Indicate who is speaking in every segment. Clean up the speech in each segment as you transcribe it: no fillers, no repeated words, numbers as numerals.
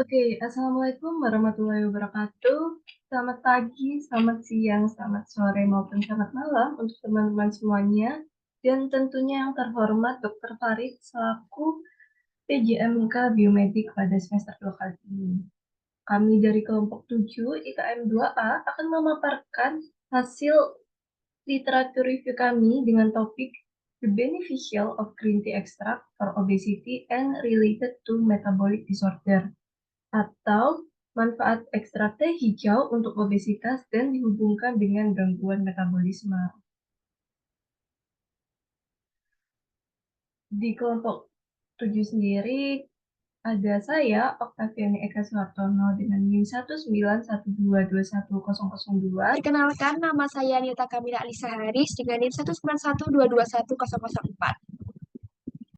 Speaker 1: Oke, Assalamualaikum warahmatullahi wabarakatuh. Selamat pagi, selamat siang, selamat sore, maupun selamat malam untuk teman-teman semuanya. Dan tentunya yang terhormat Dr. Farid selaku PJMK Biomedik pada semester 2 kali ini. Kami dari kelompok 7 IKM 2A akan memaparkan hasil literatur review kami dengan topik The Beneficial of Green Tea Extract for Obesity and Related to Metabolic Disorder, atau manfaat ekstrak teh hijau untuk obesitas dan dihubungkan dengan gangguan metabolisme. Di kelompok 7 sendiri ada saya, Oktaviani Eka Suhartono dengan NIM 191221002.
Speaker 2: Perkenalkan, nama saya Nita Kamila Alisa Haris dengan NIM 191221004.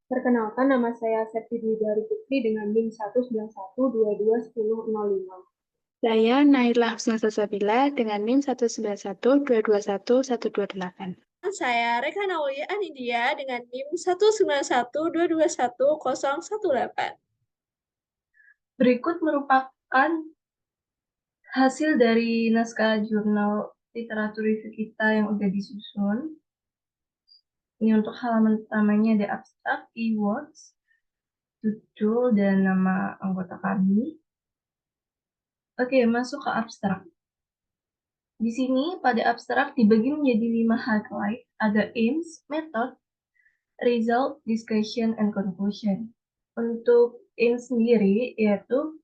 Speaker 3: Perkenalkan, nama saya Septi Dwi Dari Putri dengan NIM 191221005.
Speaker 4: Saya Naila Husna Salsabila dengan NIM 191221128.
Speaker 5: Saya Rekana Aulia Anidia dengan NIM 191221018.
Speaker 1: Berikut merupakan hasil dari naskah jurnal literatur review kita yang udah disusun. Ini untuk halaman pertamanya ada abstrak, keywords, judul, dan nama anggota kami. Oke, masuk ke abstrak. Di sini pada abstrak dibagi menjadi 5 highlight, ada aims, method, result, discussion, and conclusion. Untuk aims sendiri yaitu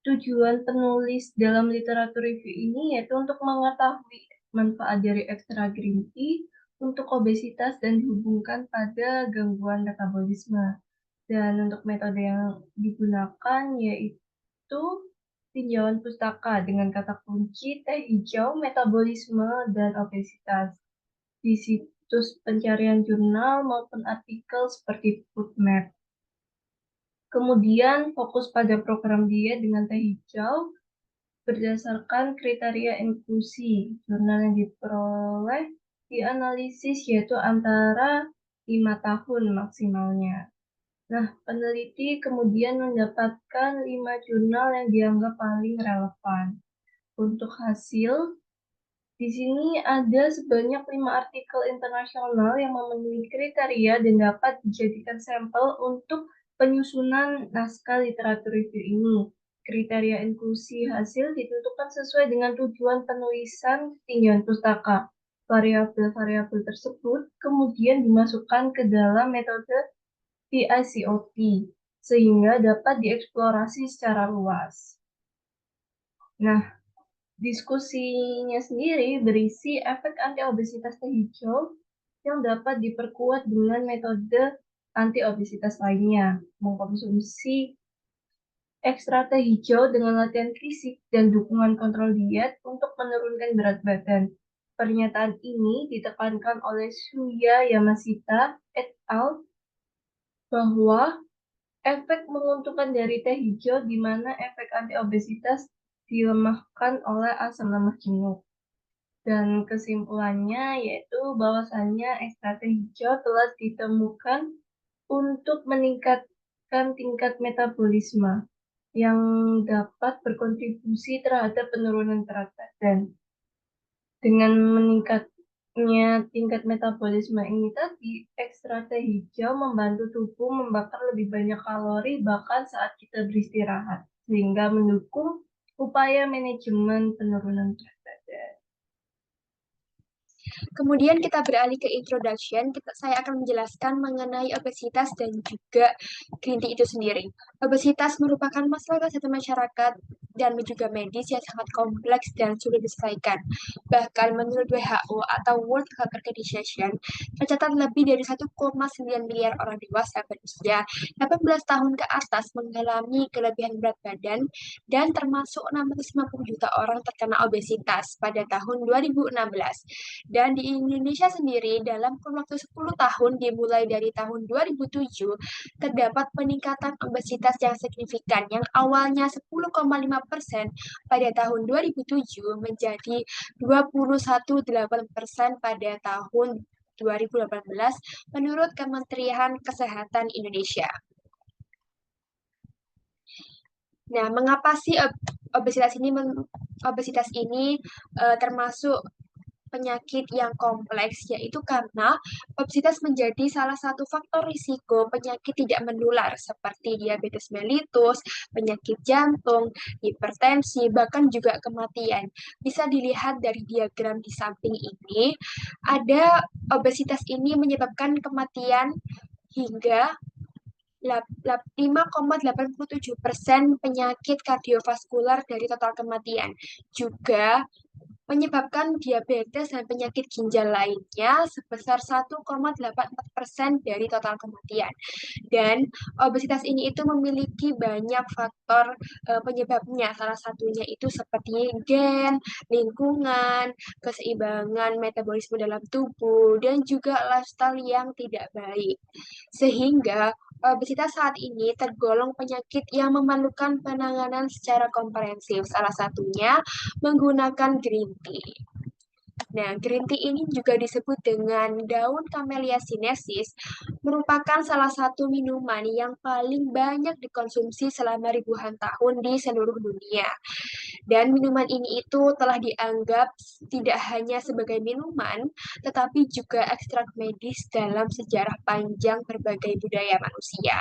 Speaker 1: tujuan penulis dalam literatur review ini yaitu untuk mengetahui manfaat dari ekstra green tea untuk obesitas dan dihubungkan pada gangguan metabolisme. Dan untuk metode yang digunakan yaitu tinjauan pustaka dengan kata kunci teh hijau, metabolisme, dan obesitas di situs pencarian jurnal maupun artikel seperti PubMed. Kemudian fokus pada program diet dengan teh hijau berdasarkan kriteria inklusi. Jurnal yang diperoleh dianalisis yaitu antara 5 tahun maksimalnya. Nah, peneliti kemudian mendapatkan 5 jurnal yang dianggap paling relevan. Untuk hasil, di sini ada sebanyak 5 artikel internasional yang memenuhi kriteria dan dapat dijadikan sampel untuk penyusunan naskah literatur review ini. Kriteria inklusi hasil ditentukan sesuai dengan tujuan penulisan tinjauan pustaka. Variabel-variabel tersebut kemudian dimasukkan ke dalam metode PICOT, sehingga dapat dieksplorasi secara luas. Nah, diskusinya sendiri berisi efek anti-obesitas teh hijau yang dapat diperkuat dengan metode anti-obesitas lainnya, mengkonsumsi ekstra teh hijau dengan latihan fisik dan dukungan kontrol diet untuk menurunkan berat badan. Pernyataan ini ditekankan oleh Shuya Yamashita et al. Bahwa efek menguntungkan dari teh hijau di mana efek anti-obesitas dilemahkan oleh asam lemak jenuh. Dan kesimpulannya yaitu bahwasannya ekstrak teh hijau telah ditemukan untuk meningkatkan tingkat metabolisme yang dapat berkontribusi terhadap penurunan berat badan. Dengan meningkatnya tingkat metabolisme ini tadi, ekstrak teh hijau membantu tubuh membakar lebih banyak kalori bahkan saat kita beristirahat, sehingga mendukung upaya manajemen penurunan berat badan.
Speaker 2: Kemudian kita beralih ke introduction. Saya akan menjelaskan mengenai obesitas dan juga green tea itu sendiri. Obesitas merupakan masalah kesehatan masyarakat dan juga medis yang sangat kompleks dan sulit diselesaikan. Bahkan menurut WHO atau World Health Organization, tercatat lebih dari 1,9 miliar orang dewasa berusia 18 tahun ke atas mengalami kelebihan berat badan dan termasuk 650 juta orang terkena obesitas pada tahun 2016. Dan di Indonesia sendiri, dalam kurun waktu 10 tahun dimulai dari tahun 2007, terdapat peningkatan obesitas yang signifikan yang awalnya 10,5% pada tahun 2007 menjadi 21,8% pada tahun 2018 menurut Kementerian Kesehatan Indonesia. Nah, mengapa sih obesitas ini termasuk penyakit yang kompleks, yaitu karena obesitas menjadi salah satu faktor risiko penyakit tidak menular seperti diabetes mellitus, penyakit jantung, hipertensi, bahkan juga kematian. Bisa dilihat dari diagram di samping ini, ada obesitas ini menyebabkan kematian hingga 5,87% penyakit kardiovaskular dari total kematian. Juga menyebabkan diabetes dan penyakit ginjal lainnya sebesar 1,84% dari total kematian. Dan obesitas ini itu memiliki banyak faktor penyebabnya. Salah satunya itu seperti gen, lingkungan, keseimbangan metabolisme dalam tubuh, dan juga lifestyle yang tidak baik. Sehingga obesitas saat ini tergolong penyakit yang memerlukan penanganan secara komprehensif. Salah satunya menggunakan green tea. Nah, green tea ini juga disebut dengan daun Camellia sinensis, merupakan salah satu minuman yang paling banyak dikonsumsi selama ribuan tahun di seluruh dunia. Dan minuman ini itu telah dianggap tidak hanya sebagai minuman, tetapi juga ekstrak medis dalam sejarah panjang berbagai budaya manusia.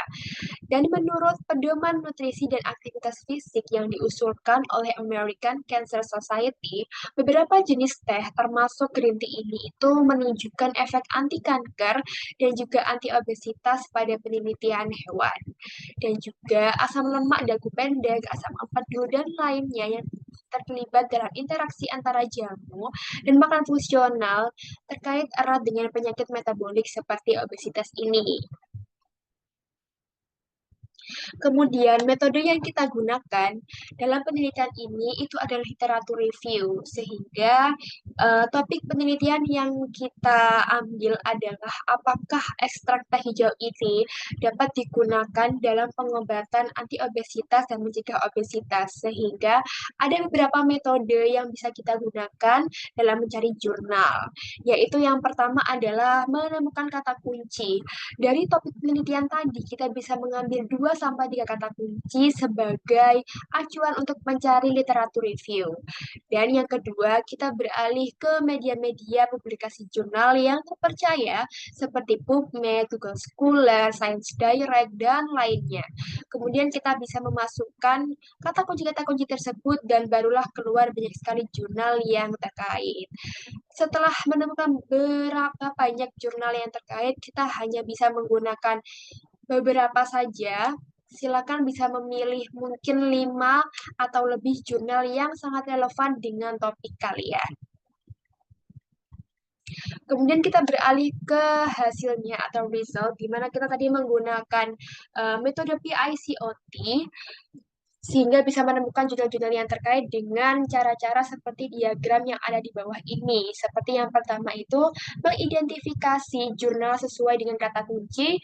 Speaker 2: Dan menurut pedoman nutrisi dan aktivitas fisik yang diusulkan oleh American Cancer Society, beberapa jenis teh termasuk green tea ini itu menunjukkan efek anti kanker dan juga anti obesitas pada penelitian hewan. Dan juga asam lemak dagu pendek, asam empedu, dan lainnya yang terlibat dalam interaksi antara jamu dan makanan fungsional terkait erat dengan penyakit metabolik seperti obesitas ini. Kemudian metode yang kita gunakan dalam penelitian ini itu adalah literatur review, sehingga topik penelitian yang kita ambil adalah apakah ekstrak teh hijau ini dapat digunakan dalam pengobatan anti-obesitas dan mencegah obesitas, sehingga ada beberapa metode yang bisa kita gunakan dalam mencari jurnal, yaitu yang pertama adalah menemukan kata kunci. Dari topik penelitian tadi, kita bisa mengambil 2-3 kata kunci sebagai acuan untuk mencari literatur review. Dan yang kedua, kita beralih ke media-media publikasi jurnal yang terpercaya seperti PubMed, Google Scholar, Science Direct, dan lainnya. Kemudian kita bisa memasukkan kata kunci tersebut dan barulah keluar banyak sekali jurnal yang terkait. Setelah menemukan berapa banyak jurnal yang terkait, kita hanya bisa menggunakan beberapa saja. Silakan bisa memilih mungkin 5 atau lebih jurnal yang sangat relevan dengan topik kalian. Kemudian kita beralih ke hasilnya atau result, di mana kita tadi menggunakan metode PICOT, sehingga bisa menemukan jurnal-jurnal yang terkait dengan cara-cara seperti diagram yang ada di bawah ini. Seperti yang pertama itu, mengidentifikasi jurnal sesuai dengan kata kunci,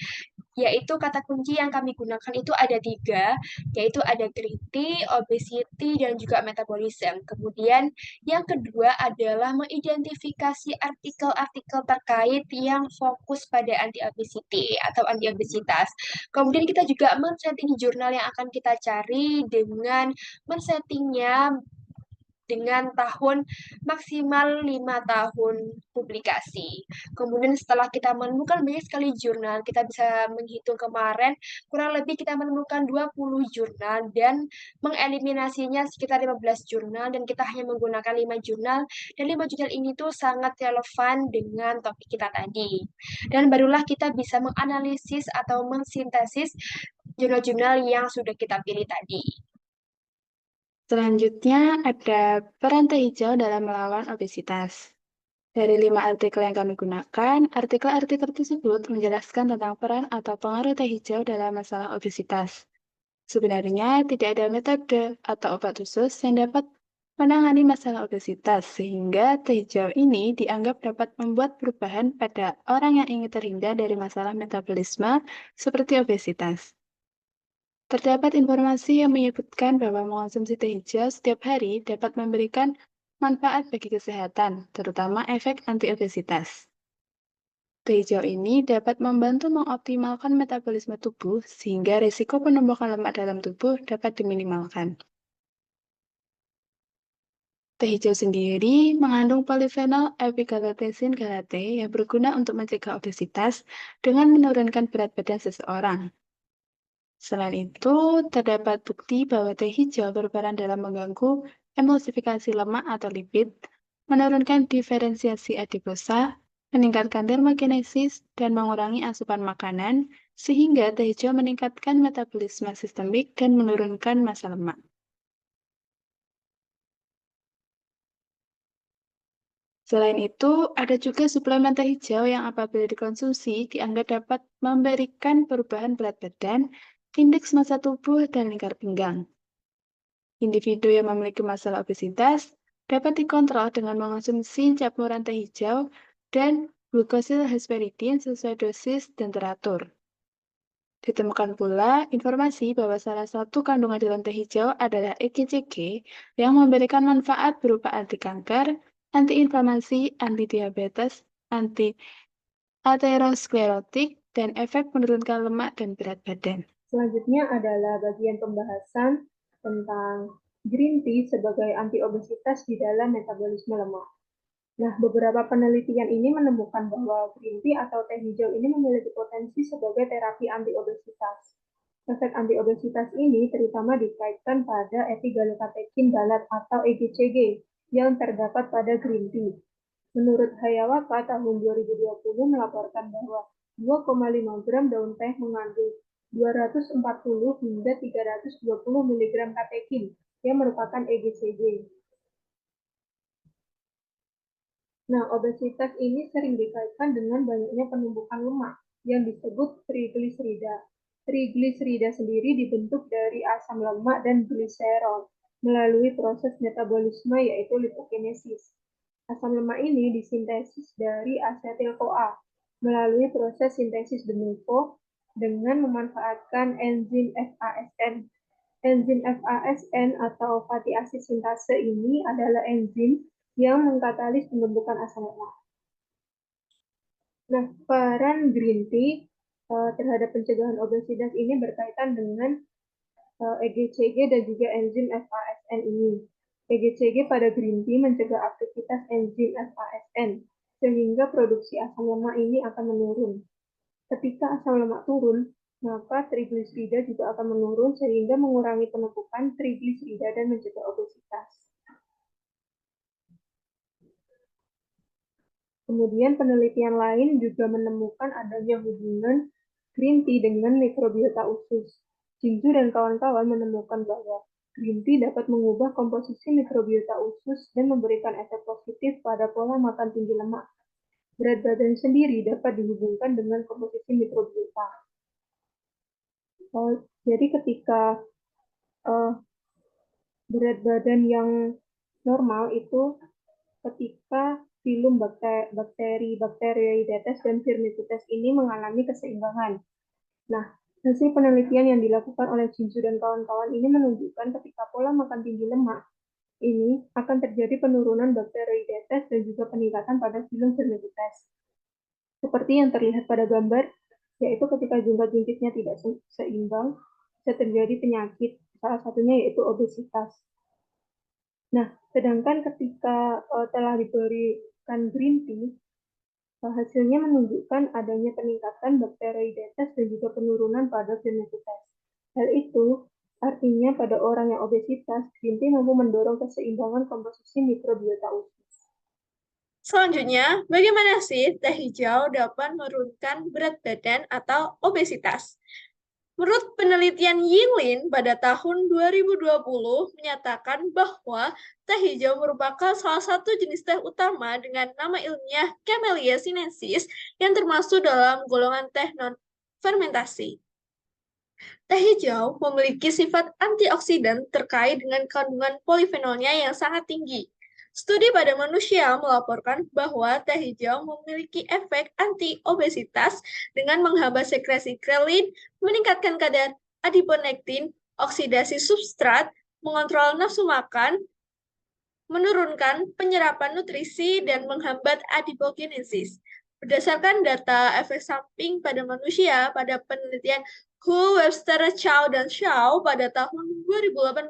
Speaker 2: yaitu kata kunci yang kami gunakan itu ada 3, yaitu ada green tea, obesity, dan juga metabolism. Kemudian yang kedua adalah mengidentifikasi artikel-artikel terkait yang fokus pada anti-obesity atau anti-obesitas. Kemudian kita juga men-setting jurnal yang akan kita cari dengan men-settingnya dengan tahun maksimal 5 tahun publikasi. Kemudian setelah kita menemukan banyak sekali jurnal, kita bisa menghitung kemarin, kurang lebih kita menemukan 20 jurnal dan mengeliminasinya sekitar 15 jurnal, dan kita hanya menggunakan 5 jurnal, dan 5 jurnal ini tuh sangat relevan dengan topik kita tadi. Dan barulah kita bisa menganalisis atau mensintesis jurnal-jurnal yang sudah kita pilih tadi.
Speaker 4: Selanjutnya ada peran teh hijau dalam melawan obesitas. Dari 5 artikel yang kami gunakan, artikel-artikel tersebut menjelaskan tentang peran atau pengaruh teh hijau dalam masalah obesitas. Sebenarnya tidak ada metode atau obat khusus yang dapat menangani masalah obesitas, sehingga teh hijau ini dianggap dapat membuat perubahan pada orang yang ingin terhindar dari masalah metabolisme seperti obesitas. Terdapat informasi yang menyebutkan bahwa mengonsumsi teh hijau setiap hari dapat memberikan manfaat bagi kesehatan, terutama efek anti-obesitas. Teh hijau ini dapat membantu mengoptimalkan metabolisme tubuh sehingga risiko penumbukan lemak dalam tubuh dapat diminimalkan. Teh hijau sendiri mengandung polifenol epigallocittin galate yang berguna untuk mencegah obesitas dengan menurunkan berat badan seseorang. Selain itu, terdapat bukti bahwa teh hijau berperan dalam mengganggu emulsifikasi lemak atau lipid, menurunkan diferensiasi adiposa, meningkatkan termogenesis, dan mengurangi asupan makanan, sehingga teh hijau meningkatkan metabolisme sistemik dan menurunkan massa lemak. Selain itu, ada juga suplemen teh hijau yang apabila dikonsumsi dianggap dapat memberikan perubahan berat badan, indeks massa tubuh, dan lingkar pinggang. Individu yang memiliki masalah obesitas dapat dikontrol dengan mengonsumsi campuran teh hijau dan glukosil hesperidin sesuai dosis dan teratur. Ditemukan pula informasi bahwa salah satu kandungan dalam teh hijau adalah EGCG yang memberikan manfaat berupa anti kanker, anti-inflamasi, anti-diabetes, anti-aterosklerotik, dan efek menurunkan lemak dan berat badan.
Speaker 3: Selanjutnya adalah bagian pembahasan tentang green tea sebagai anti-obesitas di dalam metabolisme lemak. Nah, beberapa penelitian ini menemukan bahwa green tea atau teh hijau ini memiliki potensi sebagai terapi anti-obesitas. Efek anti-obesitas ini terutama dikaitkan pada epigallocatechin galat atau EGCG yang terdapat pada green tea. Menurut Hayawaka, tahun 2020 melaporkan bahwa 2,5 gram daun teh mengandung 240 hingga 320 mg katekin yang merupakan EGCG. Nah, obesitas ini sering dikaitkan dengan banyaknya penumbukan lemak yang disebut trigliserida. Trigliserida sendiri dibentuk dari asam lemak dan gliserol melalui proses metabolisme yaitu lipogenesis. Asam lemak ini disintesis dari asetil-CoA melalui proses sintesis de novo dengan memanfaatkan enzim FASN. Enzim FASN atau fatty acid sintase ini adalah enzim yang mengkatalis pembentukan asam lemak. Nah, peran green tea terhadap pencegahan obesitas ini berkaitan dengan EGCG dan juga enzim FASN ini. EGCG pada green tea mencegah aktivitas enzim FASN, sehingga produksi asam lemak ini akan menurun. Ketika asam lemak turun, maka trigliserida juga akan menurun sehingga mengurangi penumpukan trigliserida dan mencegah obesitas. Kemudian penelitian lain juga menemukan adanya hubungan green tea dengan mikrobiota usus. Jinju dan kawan-kawan menemukan bahwa green tea dapat mengubah komposisi mikrobiota usus dan memberikan efek positif pada pola makan tinggi lemak. Berat badan sendiri dapat dihubungkan dengan komposisi mikrobiota. Jadi ketika berat badan yang normal itu ketika filum bakteri Bacteroidetes dan Firmicutes ini mengalami keseimbangan. Nah, hasil penelitian yang dilakukan oleh Jinju dan kawan-kawan ini menunjukkan ketika pola makan tinggi lemak ini akan terjadi penurunan Bacteroidetes dan juga peningkatan pada filum Firmicutes. Seperti yang terlihat pada gambar, yaitu ketika jungkat-jungkitnya tidak seimbang, bisa terjadi penyakit, salah satunya yaitu obesitas. Nah, sedangkan ketika telah diberikan green tea, hasilnya menunjukkan adanya peningkatan Bacteroidetes dan juga penurunan pada Firmicutes. Hal itu artinya pada orang yang obesitas, green tea mampu mendorong keseimbangan komposisi mikrobiota usus.
Speaker 5: Selanjutnya, bagaimana sih teh hijau dapat menurunkan berat badan atau obesitas? Menurut penelitian Yinglin pada tahun 2020 menyatakan bahwa teh hijau merupakan salah satu jenis teh utama dengan nama ilmiah Camellia sinensis yang termasuk dalam golongan teh non-fermentasi. Teh hijau memiliki sifat antioksidan terkait dengan kandungan polifenolnya yang sangat tinggi. Studi pada manusia melaporkan bahwa teh hijau memiliki efek anti-obesitas dengan menghambat sekresi grelin, meningkatkan kadar adiponektin, oksidasi substrat, mengontrol nafsu makan, menurunkan penyerapan nutrisi, dan menghambat adipogenesis. Berdasarkan data efek samping pada manusia pada penelitian Hu, Webster, Chow, dan Shaw pada tahun 2018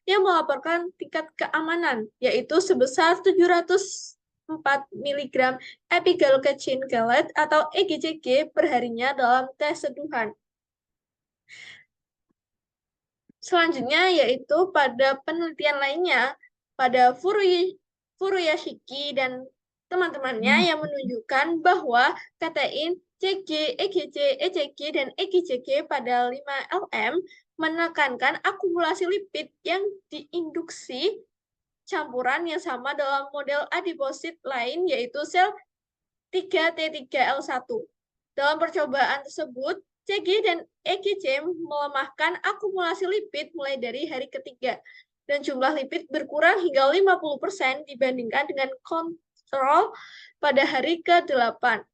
Speaker 5: yang melaporkan tingkat keamanan, yaitu sebesar 704 mg epigallocatechin gallate atau EGCG perharinya dalam tes seduhan. Selanjutnya yaitu pada penelitian lainnya, pada Furuyashiki dan teman-temannya yang menunjukkan bahwa katein CG, EGC, ECG, dan EGCG pada 5 lm menekankan akumulasi lipid yang diinduksi campuran yang sama dalam model adiposit lain yaitu sel 3T3L1. Dalam percobaan tersebut, CG dan EGC melemahkan akumulasi lipid mulai dari hari ketiga, dan jumlah lipid berkurang hingga 50% dibandingkan dengan kontrol pada hari ke-8,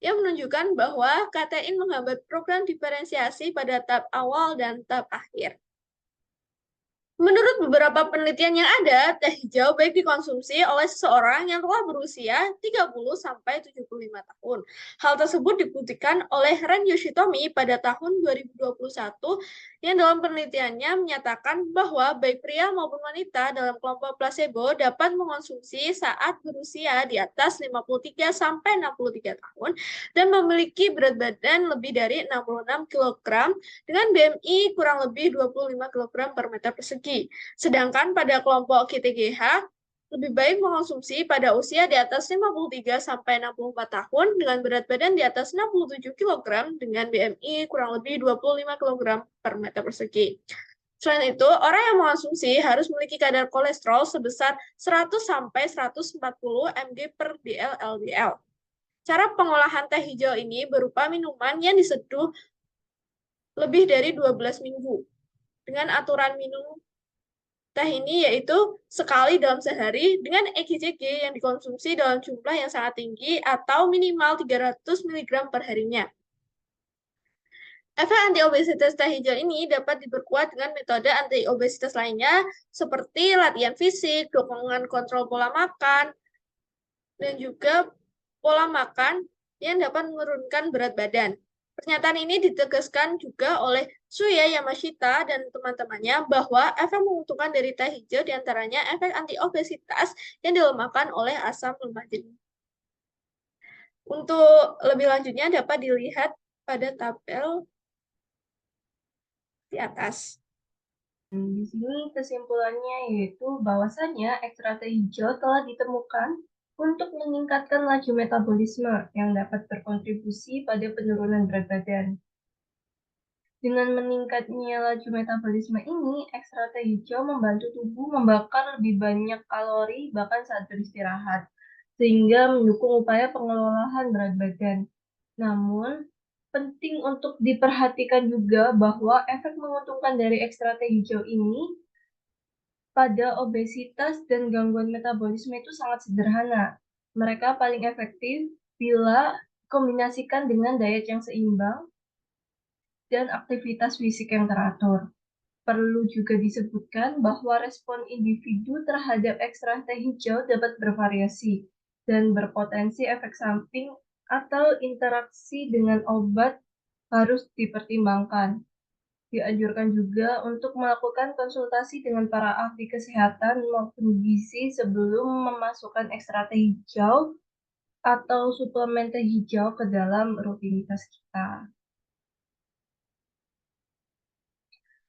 Speaker 5: yang menunjukkan bahwa katein menghambat program diferensiasi pada tahap awal dan tahap akhir. Menurut beberapa penelitian yang ada, teh hijau baik dikonsumsi oleh seseorang yang telah berusia 30-75 tahun. Hal tersebut dibuktikan oleh Ren Yoshitomi pada tahun 2021 yang dalam penelitiannya menyatakan bahwa baik pria maupun wanita dalam kelompok placebo dapat mengonsumsi saat berusia di atas 53-63 tahun dan memiliki berat badan lebih dari 66 kg dengan BMI kurang lebih 25 kg per meter persegi. Sedangkan pada kelompok KTGH, lebih baik mengonsumsi pada usia di atas 53-64 tahun dengan berat badan di atas 67 kg dengan BMI kurang lebih 25 kg per meter persegi. Selain itu, orang yang mengonsumsi harus memiliki kadar kolesterol sebesar 100-140 mg per dl/LDL. Cara pengolahan teh hijau ini berupa minuman yang diseduh lebih dari 12 minggu. Dengan aturan minum teh ini yaitu sekali dalam sehari dengan EGCG yang dikonsumsi dalam jumlah yang sangat tinggi atau minimal 300 mg per harinya. Efek anti-obesitas teh hijau ini dapat diperkuat dengan metode anti-obesitas lainnya seperti latihan fisik, dukungan kontrol pola makan, dan juga pola makan yang dapat menurunkan berat badan. Pernyataan ini ditegaskan juga oleh Suya Yamashita dan teman-temannya bahwa efek menguntungkan dari teh hijau diantaranya efek anti-obesitas yang dilemahkan oleh asam lemak jenuh. Untuk lebih lanjutnya dapat dilihat pada tabel di atas.
Speaker 1: Di sini kesimpulannya yaitu bahwasanya ekstrak teh hijau telah ditemukan untuk meningkatkan laju metabolisme yang dapat berkontribusi pada penurunan berat badan. Dengan meningkatnya laju metabolisme ini, ekstrak teh hijau membantu tubuh membakar lebih banyak kalori bahkan saat beristirahat, sehingga mendukung upaya pengelolaan berat badan. Namun, penting untuk diperhatikan juga bahwa efek menguntungkan dari ekstrak teh hijau ini pada obesitas dan gangguan metabolisme itu sangat sederhana. Mereka paling efektif bila dikombinasikan dengan diet yang seimbang dan aktivitas fisik yang teratur. Perlu juga disebutkan bahwa respon individu terhadap ekstrak teh hijau dapat bervariasi dan berpotensi efek samping atau interaksi dengan obat harus dipertimbangkan. Dianjurkan juga untuk melakukan konsultasi dengan para ahli kesehatan maupun gizi sebelum memasukkan ekstrak teh hijau atau suplemen teh hijau ke dalam rutinitas kita.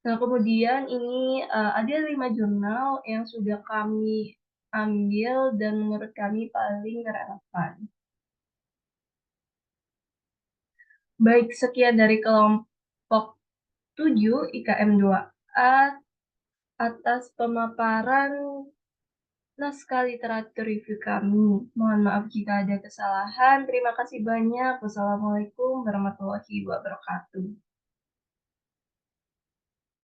Speaker 1: Nah, kemudian ini ada 5 jurnal yang sudah kami ambil dan menurut kami paling relevan. Baik, sekian dari kelompok 7 IKM 2A atas pemaparan naskah literatur review kami. Mohon maaf jika ada kesalahan. Terima kasih banyak. Wassalamualaikum warahmatullahi wabarakatuh.